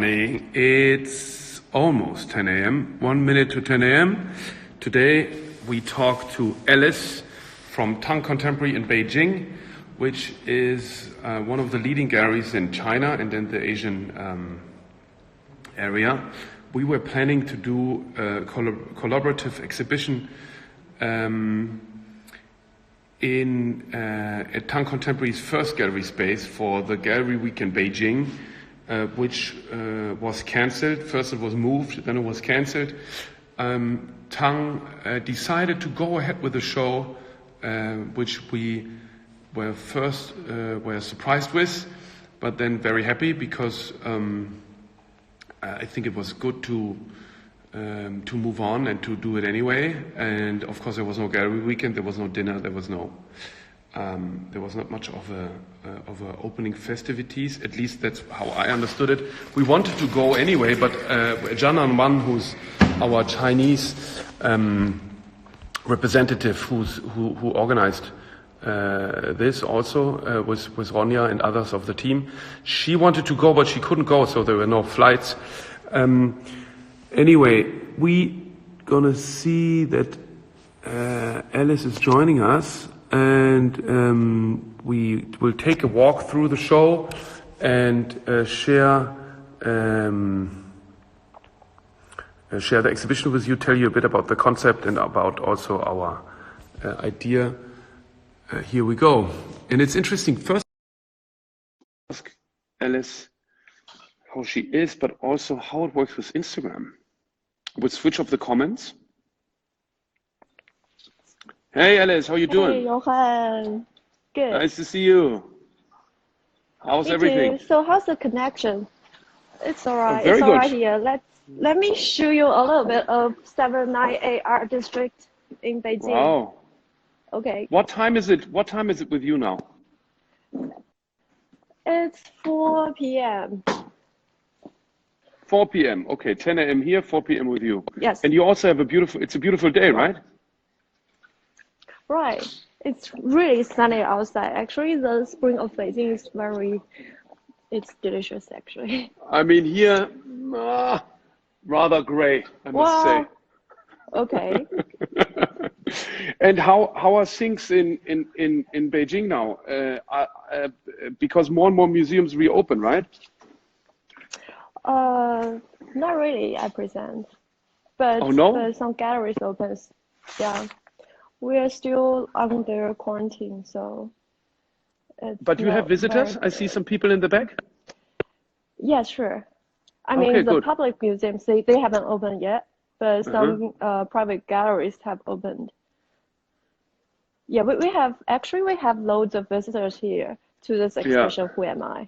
morning. It's almost 10 a.m., 1 minute to 10 a.m. Today we talk to Alice from Tang Contemporary in Beijing, which is one of the leading galleries in China and in the Asian area. We were planning to do a collaborative exhibition at Tang Contemporary's first gallery space for the Gallery Week in Beijing, which was cancelled. First it was moved, then it was cancelled. Tang decided to go ahead with the show, which we were surprised with, but then very happy because I think it was good to move on and to do it anyway. And of course there was no gallery weekend, there was no dinner, there was not much of a opening festivities. At least that's how I understood it. We wanted to go anyway, but Janan Wan, who's our Chinese representative, who organized this also with Ronja and others of the team, she wanted to go, but she couldn't go, so there were no flights. Anyway, we gonna see that Alice is joining us, and we will take a walk through the show and share the exhibition with you, tell you a bit about the concept and about also our idea. Here we go. And it's interesting, first ask Alice how she is, but also how it works with Instagram. We'll switch off the comments. Hey Alice, how you doing? Hey Johan, good. Nice to see you. How's Me everything? too. So how's the connection? It's alright. Very it's good. alright here. Let me show you a little bit of 798 Art District in Beijing. Wow. Okay. What time is it? What time is it with you now? It's 4 p.m. 4 p.m. Okay, 10 a.m. here, 4 p.m. with you. Yes. And you also have it's a beautiful day, right? Right. It's really sunny outside. Actually, the spring of Beijing is it's delicious actually. I mean, here, rather gray, I must say. Okay. And how are things in Beijing now? Because more and more museums reopen, right? Not really, I present. But, oh, no? but some galleries open. Yeah. We are still under quarantine, so. But you have visitors? I see some people in the back. Yeah, sure. I mean, the good. public museums, they haven't opened yet, but some private galleries have opened. Yeah, we have loads of visitors here to this exhibition, Who Am I?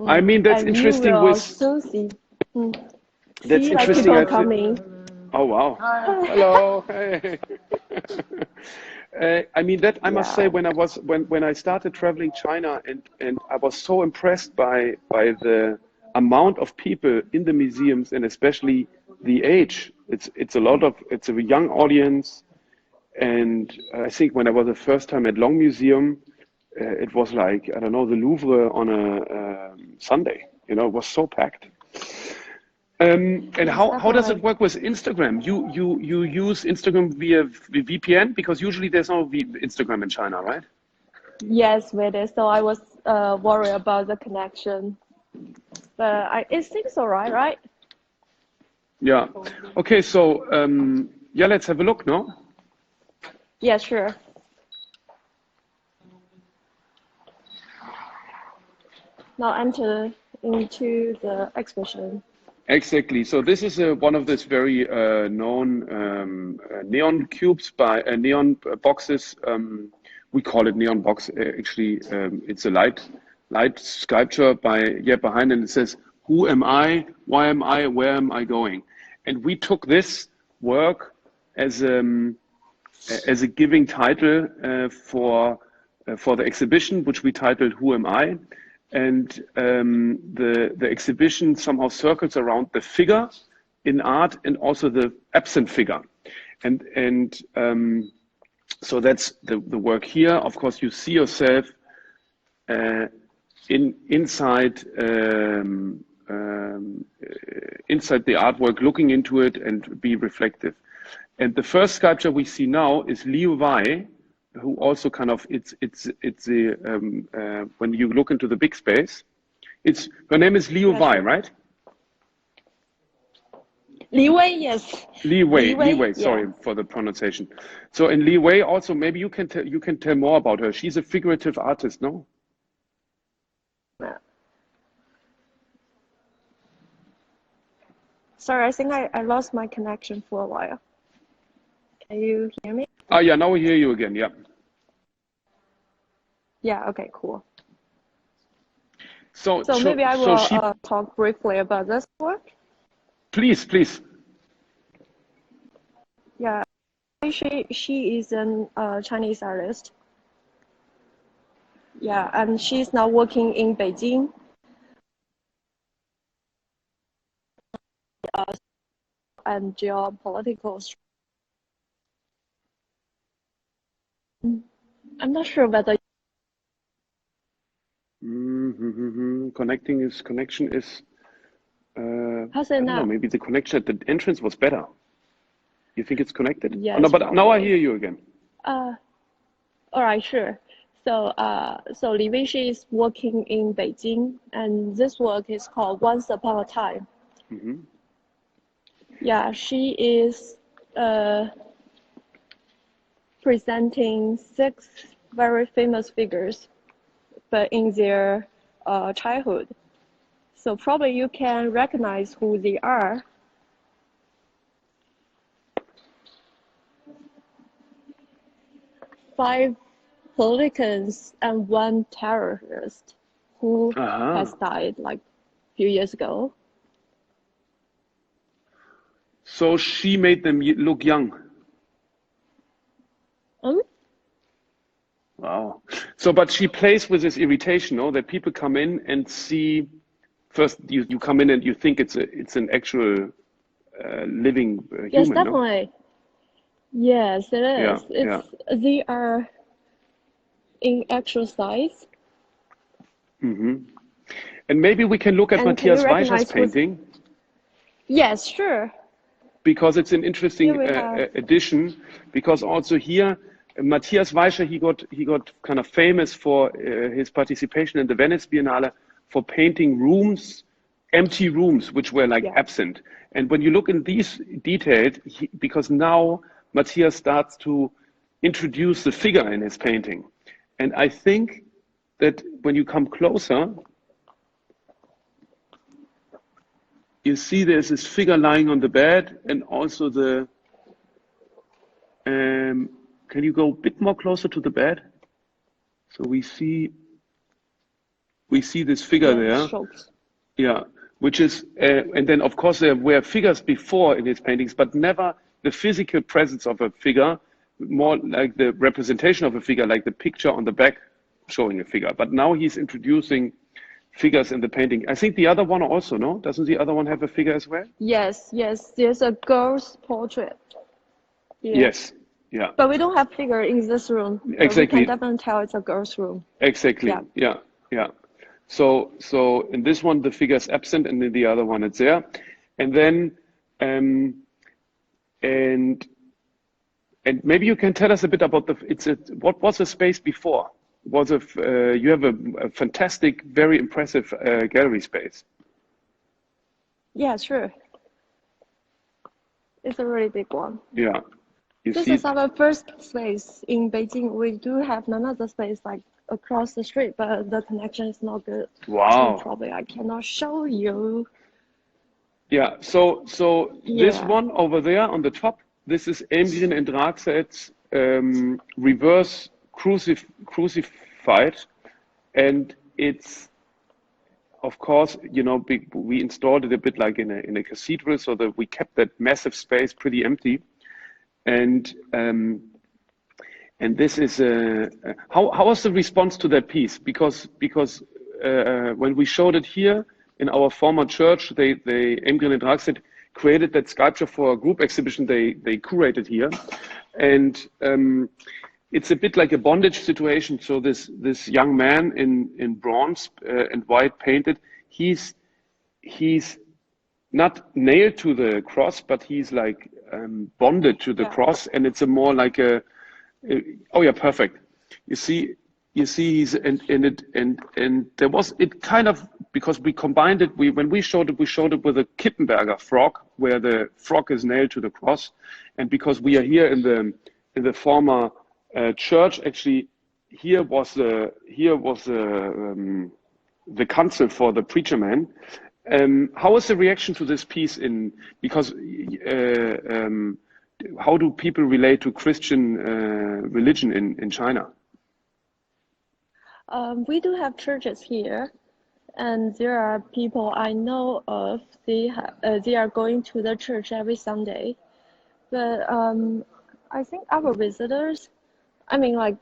I mean, that's interesting you will with... soon see. That's see, interesting. Like people coming. Oh, wow. Hello. Hey. I mean, that I must say, when I started traveling China, and I was so impressed by the amount of people in the museums, and especially the age. It's a young audience, and I think when I was the first time at Long Museum, it was like, I don't know, the Louvre on a Sunday. You know, it was so packed. And how does it work with Instagram? You use Instagram via VPN, because usually there's no Instagram in China, right? Yes, with it. So I was worried about the connection, but it seems alright, right? Yeah. Okay. So yeah, let's have a look. No. Yeah, sure. Now enter into the exhibition. Exactly. So this is one of this very known neon cubes neon boxes. We call it neon box. Actually, it's a light sculpture behind, and it says, "Who am I? Why am I? Where am I going?" And we took this work as a giving title for the exhibition, which we titled "Who Am I?" And the exhibition somehow circles around the figure in art and also the absent figure. And so that's the work here. Of course, you see yourself inside inside the artwork, looking into it and be reflective. And the first sculpture we see now is Liu Wei, who also kind of, when you look into the big space, her name is Liu Wei, right? Li Wei, yes. Li Wei, yeah. sorry for the pronunciation. So in Li Wei also, maybe you can tell more about her. She's a figurative artist, no? Sorry, I think I lost my connection for a while. Can you hear me? Ah, yeah, now we hear you again, yeah. Yeah, okay, cool. So maybe I will talk briefly about this work. Please. Yeah, she is an Chinese artist. Yeah, and she's now working in Beijing. And geopolitical. I'm not sure whether. Connection is. How's it now? Maybe the connection at the entrance was better. You think it's connected? Yes, no, but probably. Now I hear you again. All right, sure. So Li Weishi is working in Beijing, and this work is called Once Upon a Time. Mm-hmm. Yeah, she is presenting 6 very famous figures, but in their childhood. So probably you can recognize who they are. Five politicians and 1 terrorist who has died like a few years ago. So she made them look young. Wow. So, but she plays with this irritation, no? That people come in and see. First, you come in and you think it's an actual living human. Yes, definitely. No? Yes, it is. Yeah. They are in actual size. Mm-hmm. And maybe we can look at Matthias Weischer's painting. Yes, sure. Because it's an interesting addition. Because also here, Matthias Weischer, he got kind of famous for his participation in the Venice Biennale for painting rooms, empty rooms, which were like absent. And when you look in these details, because now Matthias starts to introduce the figure in his painting. And I think that when you come closer, you see there's this figure lying on the bed, and also the, can you go a bit more closer to the bed? So we see this figure there. Yeah, which is, and then of course there were figures before in his paintings, but never the physical presence of a figure, more like the representation of a figure, like the picture on the back showing a figure. But now he's introducing figures in the painting. I think the other one also, no? Doesn't the other one have a figure as well? Yes, there's a girl's portrait. Yeah. Yes, yeah. But we don't have figure in this room. Exactly. We can definitely tell it's a girl's room. Exactly, yeah. So in this one, the figure is absent, and in the other one, it's there. And then, and maybe you can tell us a bit about what was the space before? You have a fantastic, very impressive gallery space. Yeah, sure. It's a really big one. Yeah. This is our first space in Beijing. We do have another space like across the street, but the connection is not good. Wow. So probably I cannot show you. Yeah, so this one over there on the top, this is Emgrin and Draxet's reverse crucified, and it's, of course, we installed it a bit like in a cathedral, so that we kept that massive space pretty empty. And this is how was the response to that piece? Because when we showed it here in our former church, they Emgrin and Draxet created that sculpture for a group exhibition they curated here, and it's a bit like a bondage situation. So this young man in bronze and white painted, he's not nailed to the cross, but he's like bonded to the Yeah. cross, and it's a more like a oh yeah, perfect. You see, he's in it, and there was it kind of because we combined it. When we showed it with a Kippenberger frog, where the frog is nailed to the cross, and because we are here in the former church, actually, here was the council for the preacher man. How was the reaction to this piece because how do people relate to Christian religion in China? We do have churches here, and there are people I know of. They are going to the church every Sunday, but I think our visitors. I mean, like,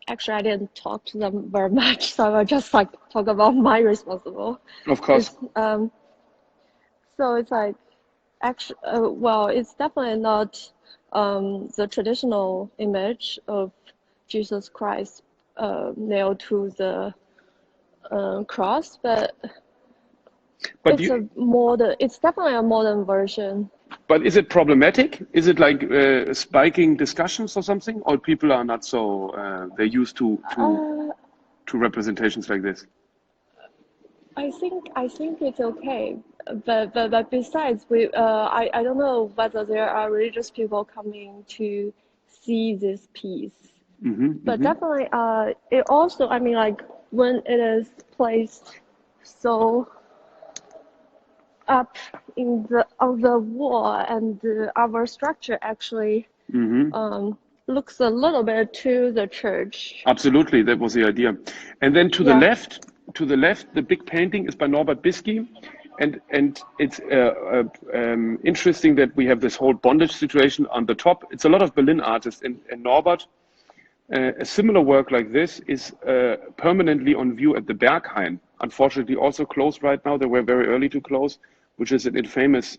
actually, I didn't talk to them very much, so I just like talk about my responsible. Of course. So it's like, actually, well, it's definitely not the traditional image of Jesus Christ nailed to the cross, but it's definitely a modern version. But is it problematic? Is it like spiking discussions or something, or people are not so they're used to representations like this? I think it's okay, but besides, I don't know whether there are religious people coming to see this piece. But definitely, it also, I mean, like when it is placed so up on the wall, and our structure actually looks a little bit to the church. Absolutely, that was the idea. And then to the left, the big painting is by Norbert Biscay, and it's interesting that we have this whole bondage situation on the top. It's a lot of Berlin artists, and Norbert. A similar work like this is permanently on view at the Berghain. Unfortunately, also closed right now. They were very early to close, which is an infamous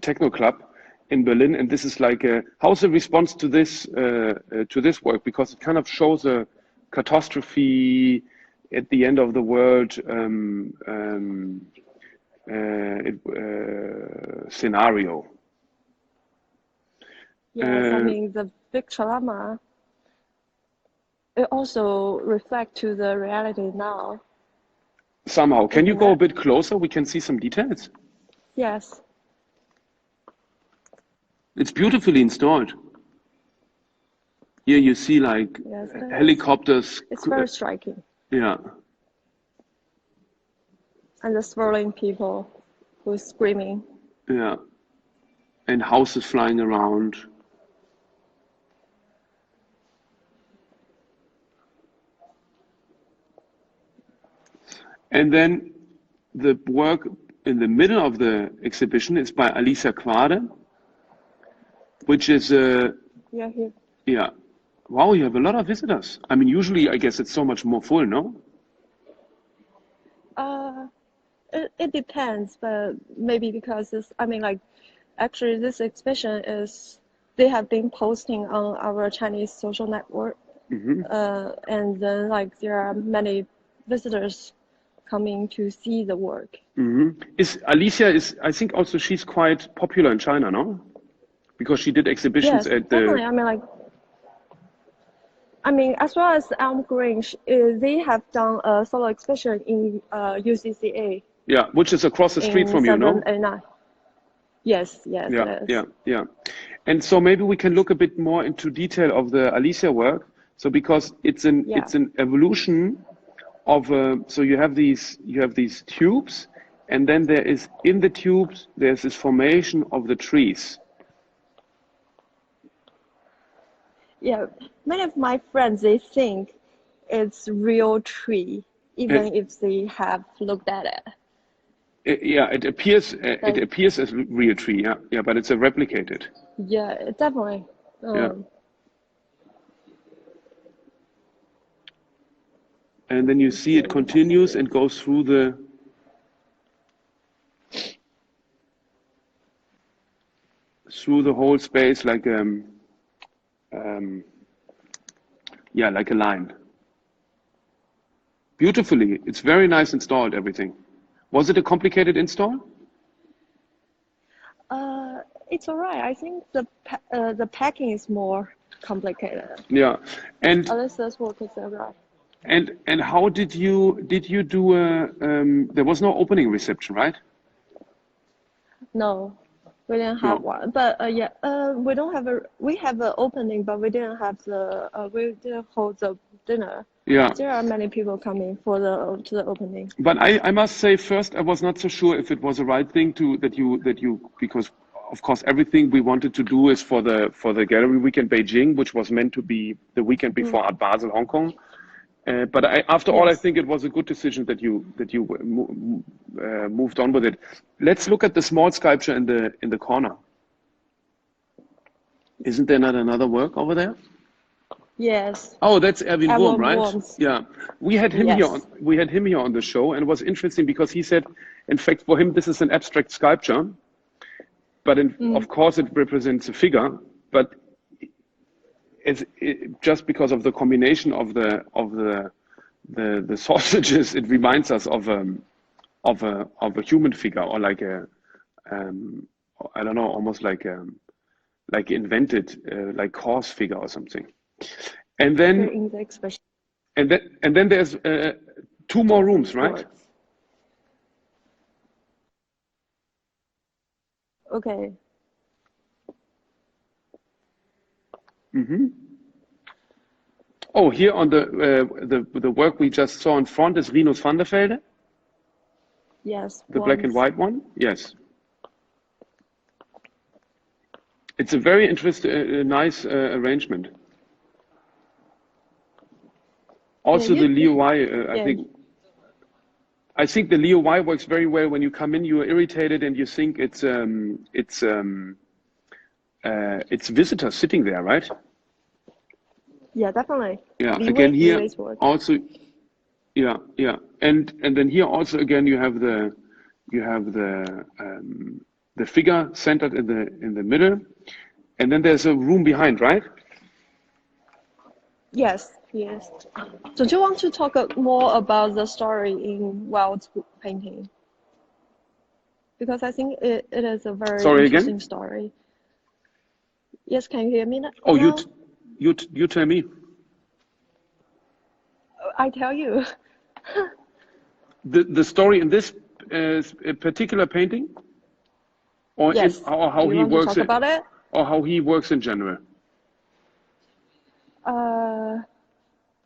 techno club in Berlin. And this is like, how's the response to this work? Because it kind of shows a catastrophe at the end of the world scenario. Yes, I mean, the big trauma, it also reflects to the reality now. Somehow. Can you go a bit closer? We can see some details. Yes. It's beautifully installed. Here you see like helicopters. It's very striking. Yeah. And the swirling people who's screaming. Yeah. And houses flying around. And then the work in the middle of the exhibition is by Alicia Quade, which is here. Yeah. Wow, you have a lot of visitors. I mean, usually I guess it's so much more full, no? It depends, but maybe because actually this exhibition they have been posting on our Chinese social network, and then like there are many visitors coming to see the work. Is Alicia I think also she's quite popular in China, no? Because she did exhibitions at the. Definitely. I mean, as well as Elm Green, they have done a solo exhibition in UCCA. Yeah, which is across the street from you, no? Yes, it is. Yeah. And so maybe we can look a bit more into detail of the Alicia work. So because it's an evolution of so you have these tubes, and then there is in the tubes there's this formation of the trees. Yeah, many of my friends, they think it's real tree, even if they have looked at it. It appears as real tree, yeah, but it's a replicated. Yeah, definitely. And then you see it continues and goes through the whole space like like a line. beautifully. It's very nice installed, everything. Was it a complicated install? It's all right. I think the packing is more complicated. Yeah. And Unless this work is all right. and how did you do a there was no opening reception, right? No, we didn't have No. one. But yeah, we don't have we have an opening, but we didn't have we didn't hold the dinner. Yeah. There are many people coming for to the opening. But I must say first I was not so sure if it was the right thing that you because of course everything we wanted to do is for the gallery weekend Beijing, which was meant to be the weekend before Art Basel Hong Kong. But after all, I think it was a good decision that you moved on with it. Let's look at the small sculpture in the corner. Isn't there not another work over there? Yes. Oh, that's Erwin Wurm, right? Worms. Yeah, we had him here. We had him here on the show, and it was interesting because he said, in fact, for him this is an abstract sculpture, but of course it represents a figure. But just because of the combination of the sausages, it reminds us of a human figure, or like a I don't know, almost like invented like horse figure or something. And then there's two more rooms, right? Okay. Mm-hmm. Oh, here on the work we just saw in front is Rinus van der Velde. Yes. The black and white one. Yes. It's a very interesting, nice arrangement. Also, the Leo Y, I think the Leo Y works very well. When you come in, you are irritated and you think it's visitors sitting there, right? Yeah, definitely. Yeah, again here also, yeah, and then here also again you have the figure centered in the middle, and then there's a room behind, right? Yes. Don't you want to talk more about the story in Wild's painting? Because I think it is a very interesting story. Yes, can you hear me now? Oh, you tell me. I tell you. The story in this particular painting, or yes. or how he works about it, or how he works in general.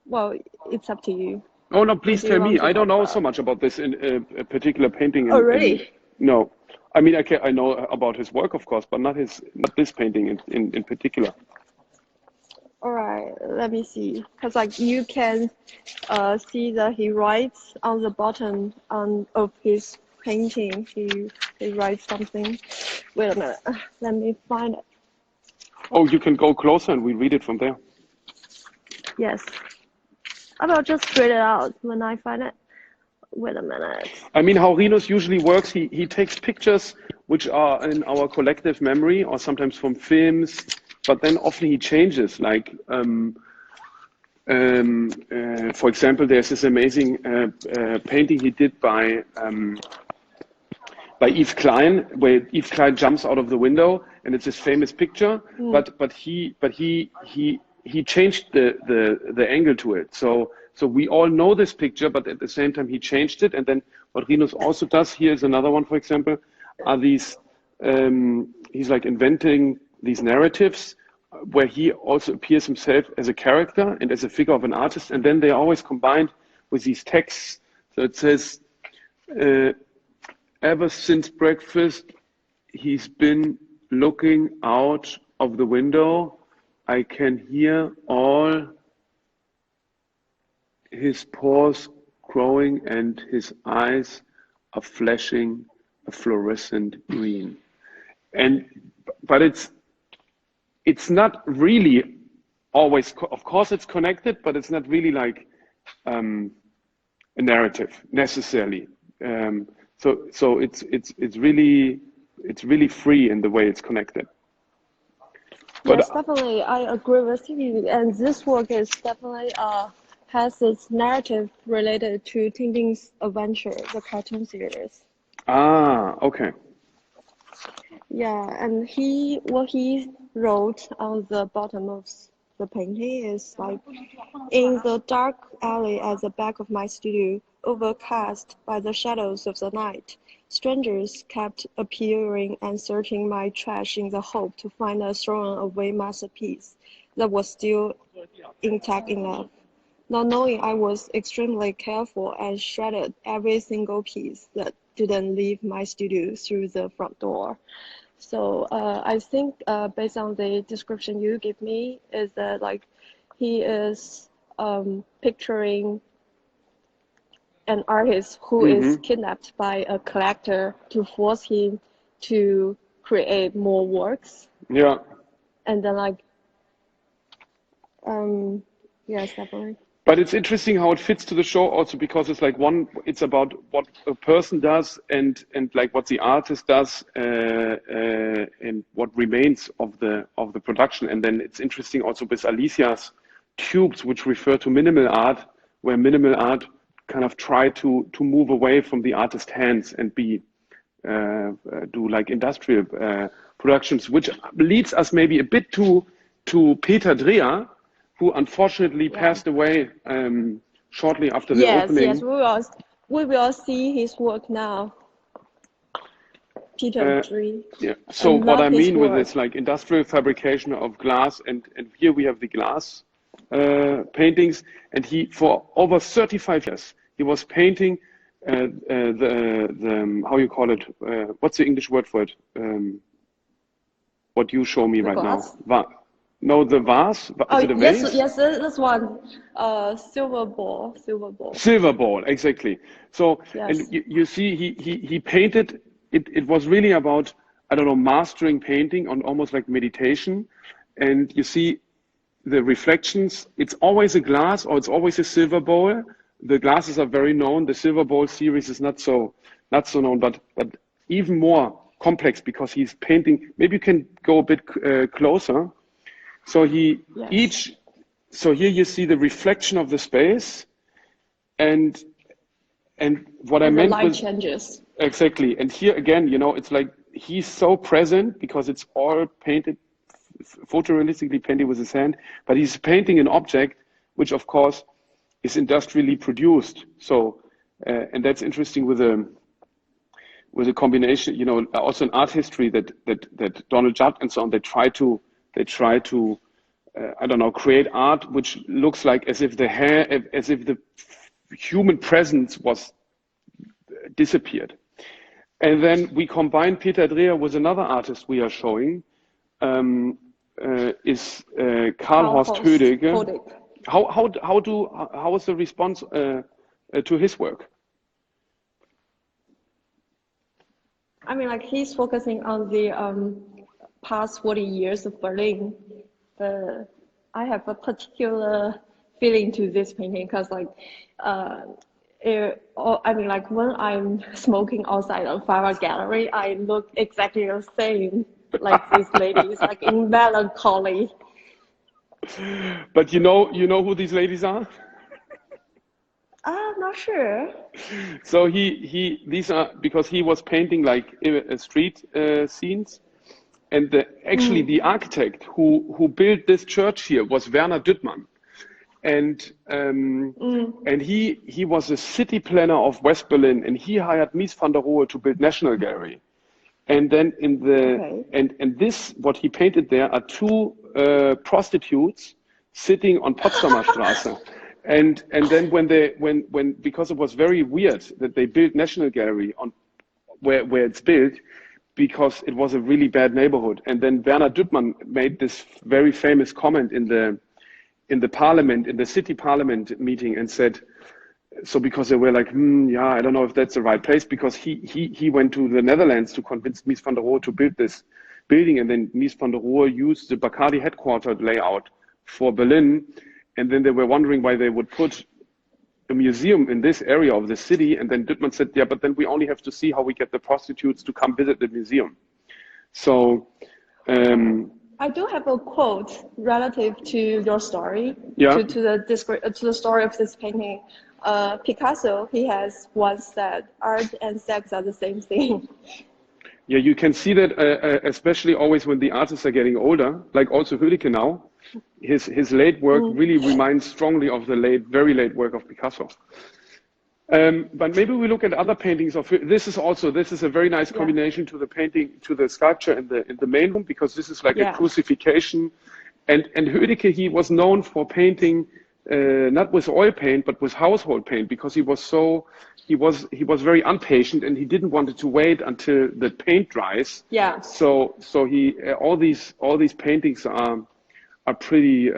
Well, it's up to you. Oh no, please tell me. I don't know so much about this in a particular painting. Oh really? No, I mean I know about his work, of course, but not this painting in particular. All right, let me see. Because like you can see that he writes on the bottom of his painting. He writes something. Wait a minute. Let me find it. Oh, you can go closer and we read it from there. Yes. I will just read it out when I find it. Wait a minute. I mean, how Rinus usually works, he takes pictures which are in our collective memory or sometimes from films, but then often he changes. Like, for example, there's this amazing painting he did by Yves Klein, where Yves Klein jumps out of the window, and it's this famous picture. But he changed the angle to it. So we all know this picture, but at the same time he changed it. And then what Rinus also does, here is another one, for example, are these, he's like inventing these narratives where he also appears himself as a character and as a figure of an artist. And then they are always combined with these texts. So it says, ever since breakfast, he's been looking out of the window. I can hear all his pores growing and his eyes are flashing a fluorescent green. But it's not really always, of course it's connected, but it's not really like a narrative necessarily. So it's really free in the way it's connected. Yes, definitely, I agree with you. And this work is definitely has its narrative related to Tintin's Adventure, the cartoon series. Ah, okay. Yeah, and what he wrote on the bottom of the painting is like, in the dark alley at the back of my studio, overcast by the shadows of the night, strangers kept appearing and searching my trash in the hope to find a thrown away masterpiece that was still intact enough. Not knowing I was extremely careful and shredded every single piece that didn't leave my studio through the front door. So I think based on the description you give me, is that like he is picturing an artist who is kidnapped by a collector to force him to create more works. Yeah. And then like, yes, definitely. But it's interesting how it fits to the show also, because it's like it's about what a person does and like what the artist does and what remains of the production. And then it's interesting also with Alicia's tubes, which refer to minimal art, where minimal art kind of try to move away from the artist's hands and do like industrial productions, which leads us maybe a bit to Peter Dreher, who unfortunately passed away shortly after the opening. Yes, we will see his work now. Peter Dreher. Yeah. So what I mean with this, like industrial fabrication of glass, and here we have the glass paintings, and he, for over 35 years, he was painting the how you call it? What's the English word for it? What you show me right now? No, the vase. Oh, is it a vase? Yes, this one. Silver ball. Silver ball, exactly. So, yes. And you see, he painted. It was really about, I don't know, mastering painting on almost like meditation. And you see the reflections. It's always a glass or it's always a silver bowl. The glasses are very known. The silver bowl series is not so known, but even more complex because he's painting. Maybe you can go a bit closer. So so here you see the reflection of the space, and what I meant the light was changes. Exactly. And here again, you know, it's like he's so present because it's all painted, photorealistically painted with his hand, but he's painting an object which, of course, is industrially produced. So, and that's interesting with a combination, you know, also in art history that Donald Judd and so on, they try to I don't know, create art which looks like as if the human presence was disappeared. And then we combine Peter Dreher with another artist we are showing, is Karl Horst Hödecke. How is the response to his work? I mean, like he's focusing on the past 40 years of Berlin. I have a particular feeling to this painting because, like, I mean, like when I'm smoking outside a flower gallery, I look exactly the same like these ladies, like in melancholy. But you know who these ladies are? I'm not sure. So these are because he was painting like street scenes. And actually, the architect who built this church here was Werner Düttmann, and he was a city planner of West Berlin, and he hired Mies van der Rohe to build National Gallery. And then and this what he painted there are two prostitutes sitting on Potsdamer Straße, and then when because it was very weird that they built National Gallery on where it's built, because it was a really bad neighborhood. And then Werner Düttmann made this very famous comment in the parliament, in the city parliament meeting, and said, so because they were like, yeah, I don't know if that's the right place, because he went to the Netherlands to convince Mies van der Rohe to build this building, and then Mies van der Rohe used the Bacardi headquarters layout for Berlin, and then they were wondering why they would put a museum in this area of the city, and then Düttmann said, yeah, but then we only have to see how we get the prostitutes to come visit the museum. So I do have a quote relative to your story, Yeah. to the story of this painting. Picasso, he has once said, "Art and sex are the same thing." Yeah, you can see that, especially always when the artists are getting older, like also Hödecke now, his late work really reminds strongly of the very late work of Picasso. But maybe we look at other paintings of this is a very nice combination to the painting, to the sculpture in the main room, because this is like a crucifixion. And Hödecke, he was known for painting not with oil paint but with household paint, because he was very impatient and he didn't want to wait until the paint dries. Yeah. So he all these paintings are pretty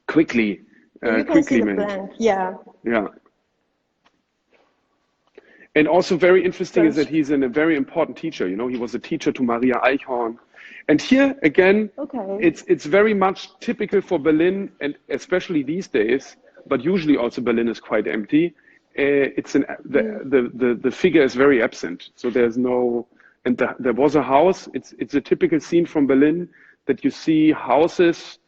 quickly. You can see the blank. Yeah. Yeah. And also very interesting is that he's a very important teacher. You know, he was a teacher to Maria Eichhorn. And here again, it's very much typical for Berlin, and especially these days, but usually also Berlin is quite empty. The figure is very absent. So there's no, and there was a house. It's a typical scene from Berlin that you see houses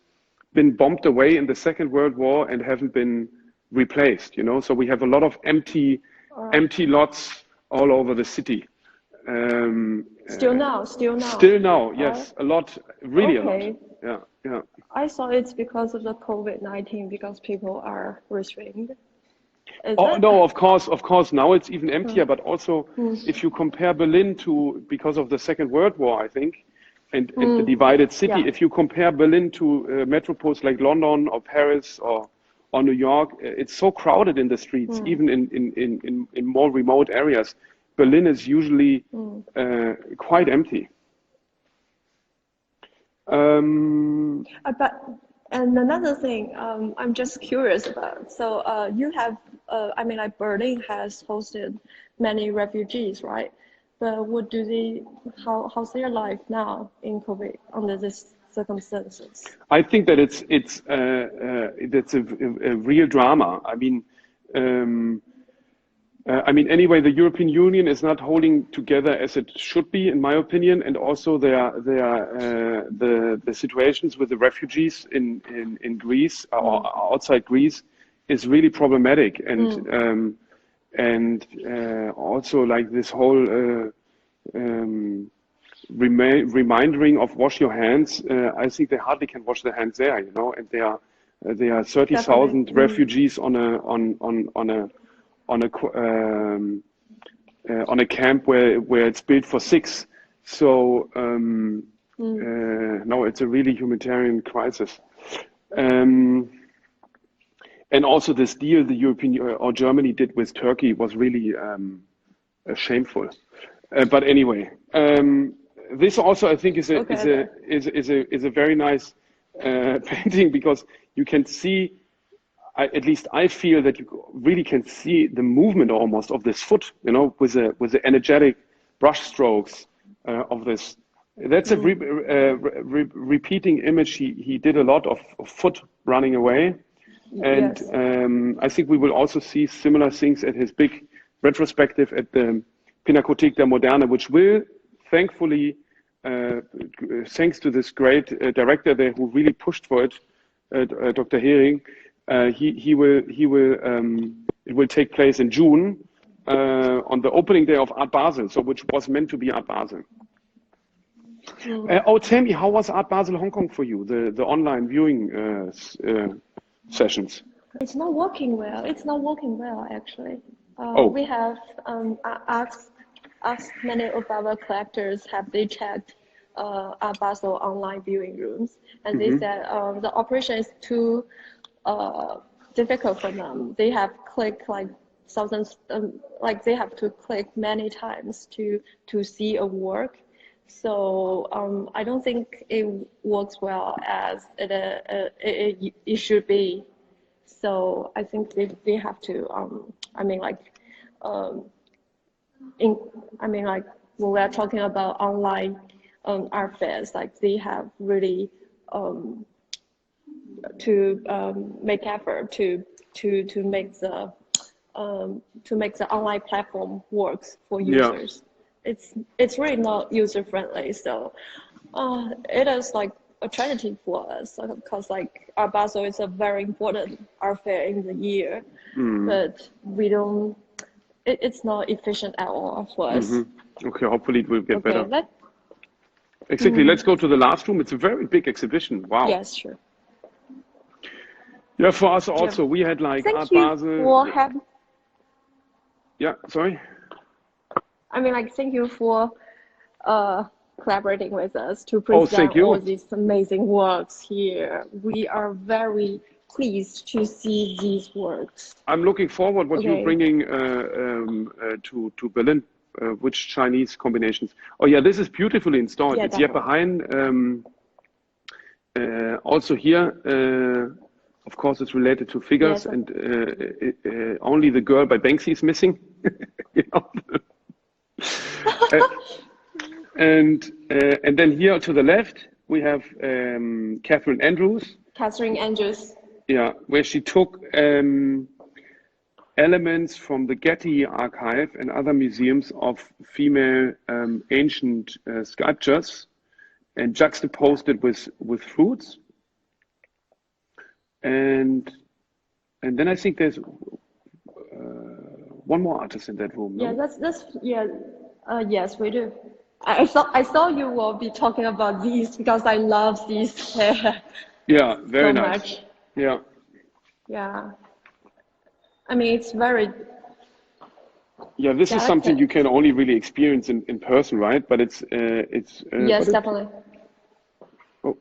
been bombed away in the Second World War and haven't been replaced, you know. So we have a lot of empty lots all over the city. Still now. Still now, yes, a lot, really a lot. Yeah. I thought it's because of the COVID-19, because people are restrained. No, of course. Now it's even emptier, but also if you compare Berlin to, because of the Second World War, I think, and the divided city. If you compare Berlin to metropoles like London or Paris or New York, it's so crowded in the streets, even in more remote areas. Berlin is usually quite empty. And another thing, I'm just curious about. So you have, like Berlin has hosted many refugees, right? But how's their life now in COVID under these circumstances? I think that it's a real drama. Anyway, the European Union is not holding together as it should be, in my opinion, and also the situations with the refugees in Greece or outside Greece is really problematic, and also like this whole reminding of wash your hands. I think they hardly can wash their hands there, you know, and there are 30,000 refugees on a camp where it's built for 6. So no, it's a really humanitarian crisis. And also this deal the European or Germany did with Turkey was really shameful. But anyway, this also I think is a very nice painting, because you can see. At least I feel that you really can see the movement almost of this foot, you know, with the energetic brush strokes of this. That's a repeating image. He did a lot of foot running away, and I think we will also see similar things at his big retrospective at the Pinakothek der Moderne, which will, thankfully, thanks to this great director there who really pushed for it, Dr. Hering. It will take place in June on the opening day of Art Basel, so which was meant to be Art Basel. Tell me, how was Art Basel Hong Kong for you? The online viewing sessions. It's not working well. Actually. We have asked many of our collectors, have they checked Art Basel online viewing rooms, and they said the operation is too difficult for them. They have clicked like thousands, they have to click many times to see a work. So I don't think it works well as it should be. So I think they have to. When we're talking about online art fairs, like they have really to make effort to make the online platform works for users. It's really not user friendly. So It is like a tragedy for us because like Art Basel is a very important art fair in the year, but we don't. It's not efficient at all for us. Okay, hopefully it will get Okay, better. Exactly. Let's go to the last room. It's a very big exhibition. Wow. Yes, sure. Yeah, for us also, we had like Art Basel. Yeah, sorry. I mean, like, thank you for collaborating with us to present all these amazing works here. We are very pleased to see these works. I'm looking forward what you're bringing to Berlin. Which Chinese combinations? Oh yeah, this is beautifully installed. It's Jeppe Hein. Also here, of course, it's related to figures, and only the girl by Banksy is missing. You know? And then here to the left we have Catherine Andrews. Yeah, where she took elements from the Getty archive and other museums of female ancient sculptures and juxtaposed it with fruits. And then I think there's one more artist in that room. No? Yes, we do. I thought you will be talking about these because I love these. Yeah, very nice. Much. Yeah. Yeah. I mean, it's very. Yeah, this is something you can only really experience in person, right? But it's. Yes, definitely. Oh,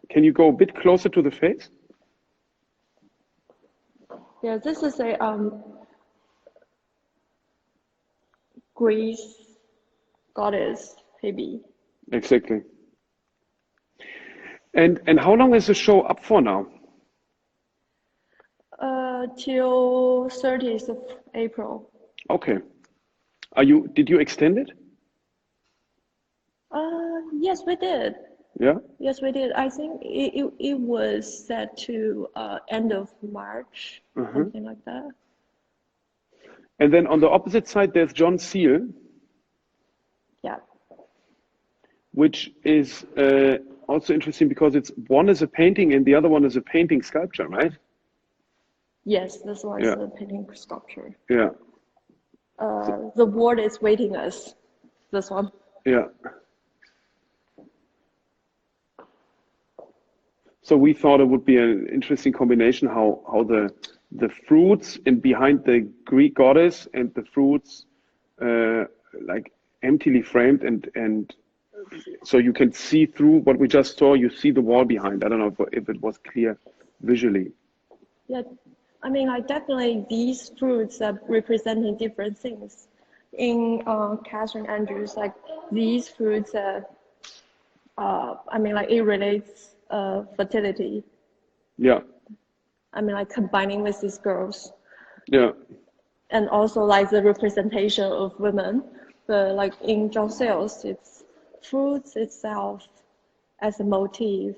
can you go a bit closer to the face? Yeah, this is a Greece goddess, maybe. Exactly. And how long is the show up for now? Till 30th of April. Okay. Did you extend it? Yes, we did. Yeah? Yes, we did. I think it was set to end of March, something like that. And then on the opposite side, there's John Seal. Yeah. Which is also interesting because one is a painting and the other one is a painting sculpture, right? Yes, this one is a painting sculpture. Yeah. The board is waiting us. This one. Yeah. So we thought it would be an interesting combination how the fruits behind the Greek goddess and the fruits like emptily framed and so you can see through what we just saw. You see the wall behind. I don't know if it was clear visually. Yeah, I mean, like definitely these fruits are representing different things. In Catherine Andrews, like these fruits are, I mean, like it relates fertility. Yeah. I mean, like combining with these girls. Yeah. And also like the representation of women. But like in John Seale's, it's fruits itself as a motif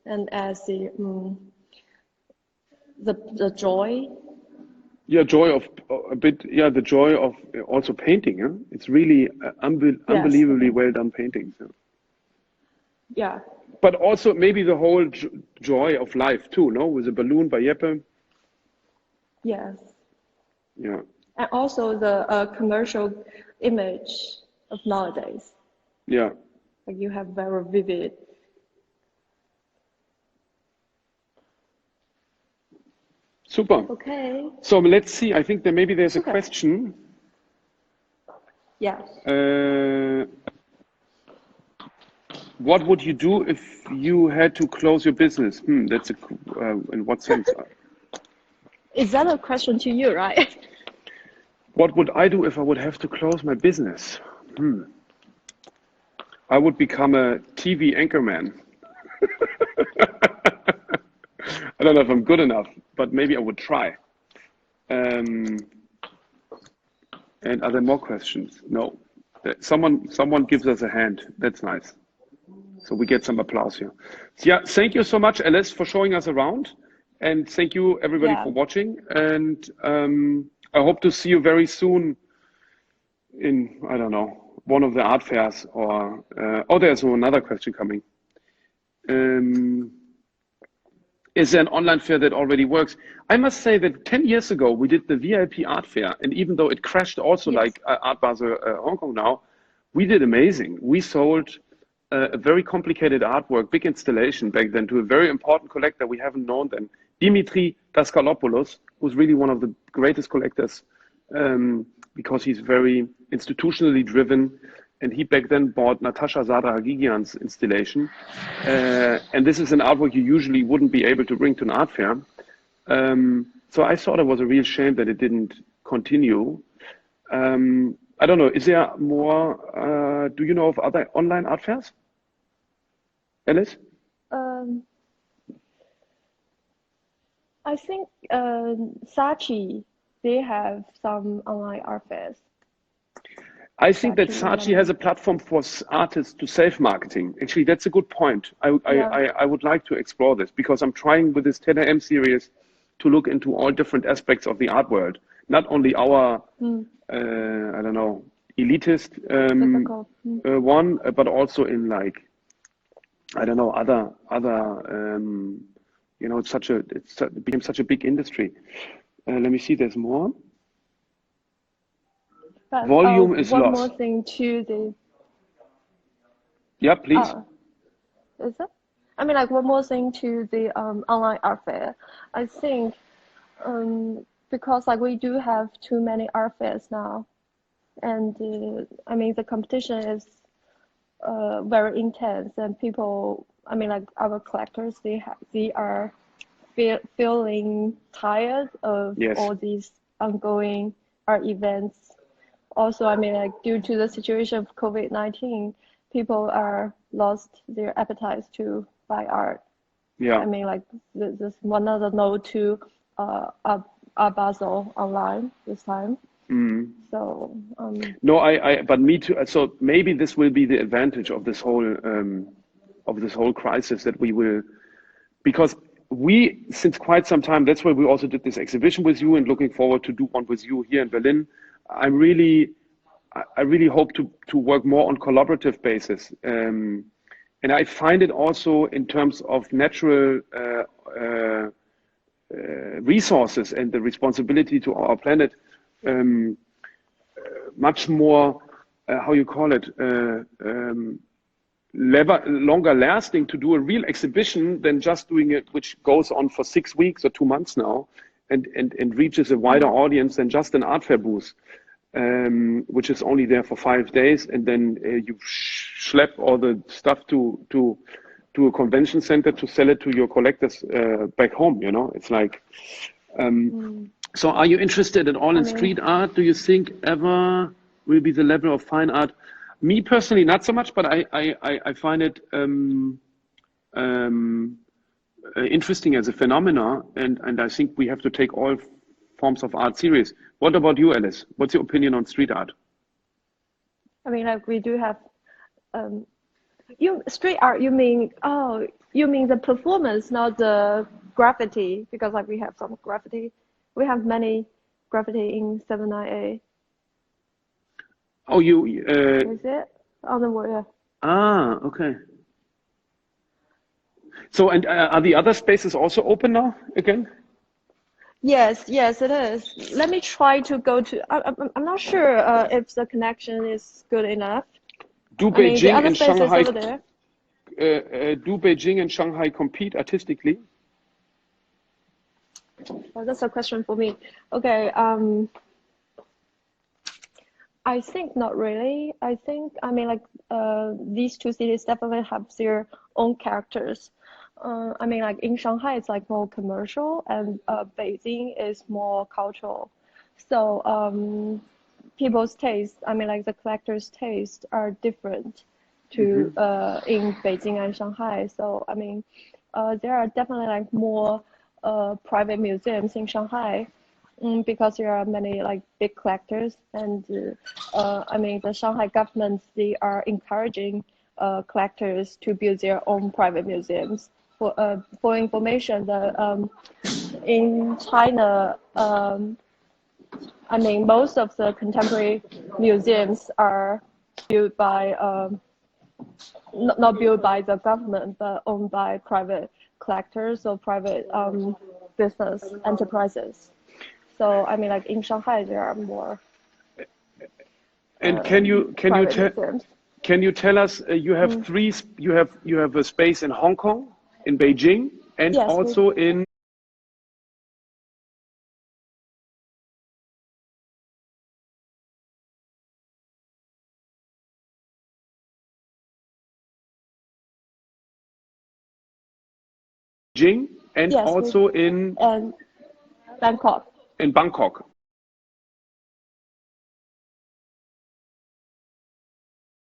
and as the joy. Yeah, joy of a bit. Yeah, the joy of also painting. Huh? It's really unbelievably well done paintings. Yeah. Yeah. But also maybe the whole joy of life too, no? With a balloon by Jeppe. Yes. Yeah. And also the commercial image of nowadays. Yeah. Like you have very vivid. Super. Okay. So let's see. I think there's a question. Yeah. What would you do if you had to close your business? That's in what sense? Is that a question to you, right? What would I do if I would have to close my business? I would become a TV anchorman. I don't know if I'm good enough, but maybe I would try. And are there more questions? No. Someone gives us a hand. That's nice. So we get some applause here. So yeah, thank you so much, Alice, for showing us around. And thank you, everybody, for watching. And I hope to see you very soon in, I don't know, one of the art fairs, or there's another question coming. Is there an online fair that already works? I must say that 10 years ago, we did the VIP art fair. And even though it crashed also like Art Basel Hong Kong now, we did amazing. We sold a very complicated artwork, big installation back then to a very important collector we haven't known then, Dimitri Daskalopoulos, who's really one of the greatest collectors because he's very institutionally driven. And he back then bought Natasha Zadra-Hagigian's installation. And this is an artwork you usually wouldn't be able to bring to an art fair. So I thought it was a real shame that it didn't continue. I don't know, is there more, do you know of other online art fairs? Alice? I think Saatchi, they have some online art fairs. I think that Saatchi has a platform for artists to self-marketing. Actually, that's a good point. I would like to explore this because I'm trying with this 10am series to look into all different aspects of the art world, not only our, I don't know, elitist one, but also in like, I don't know, other you know, it became such a big industry. Let me see, there's more. But, Volume is one lost. more thing to the. Yeah, please. Is it? I mean, like one more thing to the online art fair. I think because like we do have too many art fairs now, and I mean the competition is very intense, and people, I mean, like our collectors, they are feeling tired of all these ongoing art events. Also, I mean, like due to the situation of COVID-19, people are lost their appetite to buy art. Yeah. I mean, like this one other note to Art Basel online this time. So. No, but me too. So maybe this will be the advantage of this whole crisis, that we will, because we, since quite some time, that's why we also did this exhibition with you and looking forward to do one with you here in Berlin. I really hope to work more on collaborative basis. And I find it also in terms of natural resources and the responsibility to our planet, much more, how you call it, longer lasting to do a real exhibition than just doing it, which goes on for 6 weeks or 2 months now, and reaches a wider audience than just an art fair booth, which is only there for 5 days, and then you schlep all the stuff to a convention center to sell it to your collectors back home. You know, it's like. So, are you interested at all in street art? Do you think ever will be the level of fine art? Me personally, not so much, but I find it interesting as a phenomena, and I think we have to take all forms of art serious. What about you, Alice? What's your opinion on street art? I mean, like we do have, street art. You mean the performance, not the graffiti? Because like we have some graffiti, we have many graffiti in 79A. Oh, you. Is it on the wall? Yeah. Ah, okay. So, and are the other spaces also open now again? Yes, it is. Let me try to go to. I'm not sure if the connection is good enough. Do Beijing and Shanghai? Do Beijing and Shanghai compete artistically? Well, that's a question for me. Okay. I think not really. I mean, like these two cities definitely have their own characters. I mean, like in Shanghai, it's like more commercial, and Beijing is more cultural. So people's taste, I mean, like the collectors' taste are different to in Beijing and Shanghai. So I mean, there are definitely like more private museums in Shanghai. Because there are many like big collectors, and I mean the Shanghai government, they are encouraging collectors to build their own private museums. For information, in China, I mean most of the contemporary museums are built by not built by the government, but owned by private collectors or private business enterprises. So I mean, like in Shanghai, there are more. And can you tell us you have three you have a space in Hong Kong, in Beijing, and Yes, also in Beijing and yes, also in and Bangkok. Bangkok.